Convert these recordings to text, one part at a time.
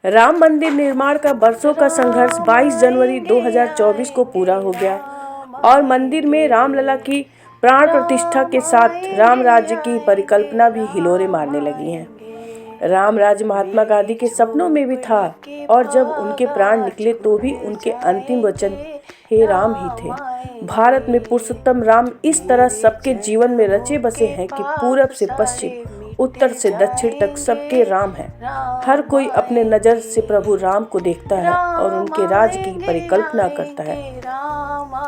राम मंदिर निर्माण का बरसों का संघर्ष 22 जनवरी 2024 को पूरा हो गया और मंदिर में रामलला की प्राण प्रतिष्ठा के साथ राम राज्य की परिकल्पना भी हिलोरे मारने लगी है। राम राज्य महात्मा गांधी के सपनों में भी था और जब उनके प्राण निकले तो भी उनके अंतिम वचन हे राम ही थे। भारत में पुरुषोत्तम राम इस तरह सबके जीवन में रचे बसे हैं कि पूरब से पश्चिम, उत्तर से दक्षिण तक सबके राम हैं। हर कोई अपने नज़र से प्रभु राम को देखता है और उनके राज की परिकल्पना करता है।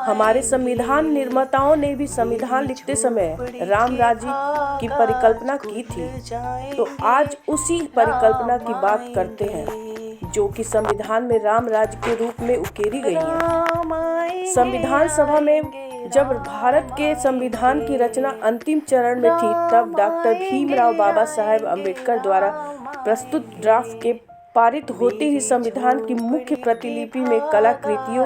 हमारे संविधान निर्माताओं ने भी संविधान लिखते समय राम राज्य की परिकल्पना की थी, तो आज उसी परिकल्पना की बात करते हैं जो कि संविधान में राम राज्य के रूप में उकेरी गई है। संविधान सभा में जब भारत के संविधान की रचना अंतिम चरण में थी, तब डॉक्टर भीमराव बाबा साहेब अम्बेडकर द्वारा प्रस्तुत ड्राफ्ट के पारित होते ही संविधान की मुख्य प्रतिलिपि में कलाकृतियों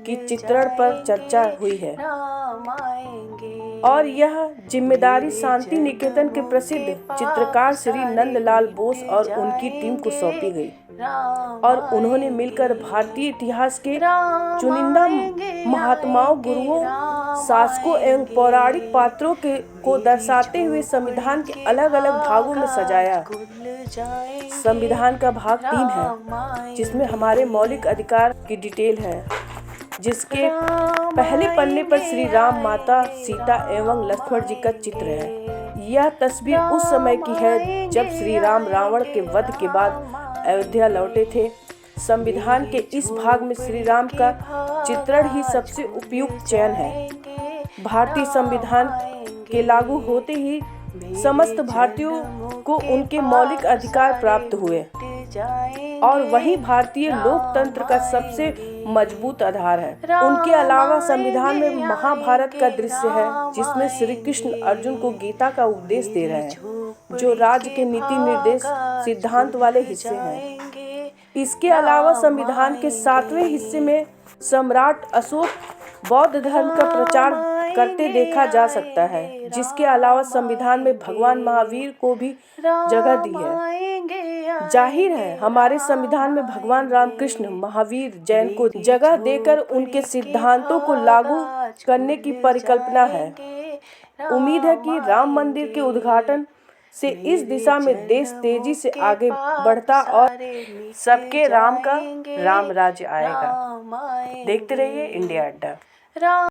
की चित्रण पर चर्चा हुई है और यह जिम्मेदारी शांति निकेतन के प्रसिद्ध चित्रकार श्री नंदलाल बोस और उनकी टीम को सौंपी गई और उन्होंने मिलकर भारतीय इतिहास के चुनिंदा महात्माओं, गुरुओं, शासकों एवं पौराणिक पात्रों को दर्शाते हुए संविधान के अलग अलग भागों में सजाया। संविधान का भाग 3 है जिसमें हमारे मौलिक अधिकार की डिटेल है, जिसके पहले पन्ने पर श्री राम, माता सीता एवं लक्ष्मण जी का चित्र है। यह तस्वीर उस समय की है जब श्री राम रावण के वध के बाद अयोध्या लौटे थे। संविधान के इस भाग में श्री राम का चित्रण ही सबसे उपयुक्त चयन है। भारतीय संविधान के लागू होते ही समस्त भारतीयों को उनके मौलिक अधिकार प्राप्त हुए और वही भारतीय लोकतंत्र का सबसे मजबूत आधार है। उनके अलावा संविधान में महाभारत का दृश्य है जिसमें श्री कृष्ण अर्जुन को गीता का उपदेश दे रहे हैं, जो राज्य के नीति निर्देश सिद्धांत वाले हिस्से हैं। इसके अलावा संविधान के 7वें हिस्से में सम्राट अशोक बौद्ध धर्म का प्रचार करते देखा जा सकता है, जिसके अलावा संविधान में भगवान महावीर को भी जगह दी है। जाहिर है हमारे संविधान में भगवान रामकृष्ण, महावीर, जैन को जगह देकर उनके सिद्धांतों को लागू करने की परिकल्पना है। उम्मीद है कि राम मंदिर के उद्घाटन से इस दिशा में देश तेजी से आगे बढ़ता और सबके राम का राम राज्य आएगा। देखते रहिए इंडिया अड्डा।